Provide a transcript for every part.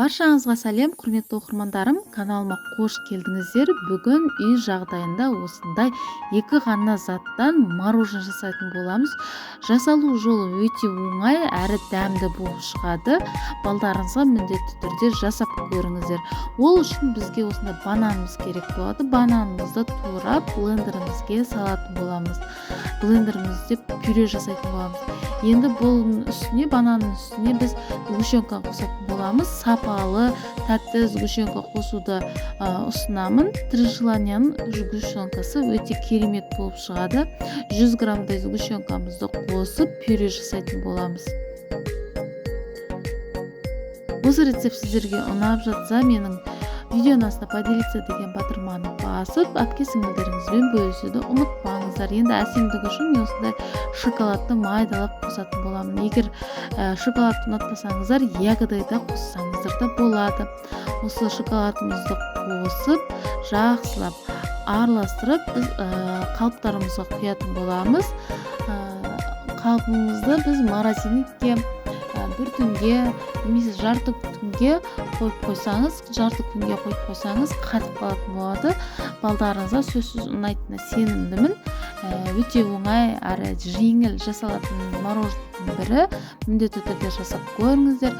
Баршаңызға сәлем, құрметті оқырмандарым, каналыма қош келдіңіздер. Бүгін үй жағдайында осындай екі ғана заттан морожен жасайтын боламыз. Жасалу жолы өте оңай әрі дәмді болып шығады. Балдарыңызға міндетті түрде жасап көріңіздер. Ол үшін бізге осындай бананымыз керек болады. Бананымызды турап блендерімізге салатын боламыз. Блендерімізде пюре жасайтын боламыз. Енді бұл үстіне, бананның үстіне біз сгущенка қосатын боламыз. Сапалы, тәтті сгущенка қосуды ұсынамын. Три желанияның сгущенкасы өте керемет болып шығады. 100 граммдай сгущенкамызды қосып пюре жасайтын боламыз. Осы рецепт сіздерге ұнап жатса, менің видеоның астына поделиться деген батырманы басып, әпке-сіңілдеріңізбен бөлісуді ұмытпаңыздар. Енді әсемдігі үшін мен осындай шоколадты майдалап қосатын боламын. Егер шоколадты ұнатпасаңыздар, ягодай да қоссаңыздар да болады. Осы шоколадымызды қосып, жақсылап араластырып, біз қалыптарымызға құятын боламыз. Қалпымызды біз морозильникке бір түнге немесе жарты күнге қойып қойсаңыз қатып қалатын болады. Балдарыңызға сөзсіз ұнайтынына сенімдімін. Өте оңай әрі жеңіл жасалатын мороженнің бірі. Міндетті түрде жасап көріңіздер.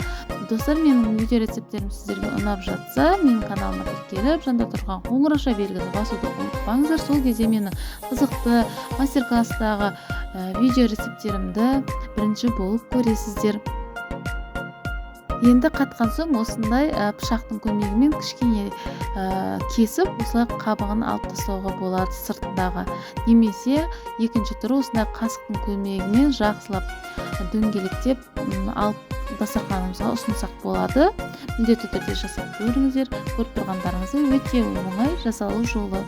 Достар, менің видео рецепттерім сіздерге ұнап жатса, менің каналыма тіркеліп, жанда тұрған қоңырауша белгіні басуды ұмытпаңыздар. Сол кезде менің қызықты мастер-класстағы видео рецепттерімді бірінші болып көресіздер. Енді қатқан соң осындай пышақтың көмегімен кішкене кесіп, осылай қабығын алып тастауға болады сыртындағы. Немесе екінші түрі осындай қасықтың көмегімен жақсылап дөңгелектеп алып дастарханымызға ұсынсақ болады. Міндетті түрде жасап көріңіздер. Көріп тұрғандарыңызды өте оңай жасалу жолы.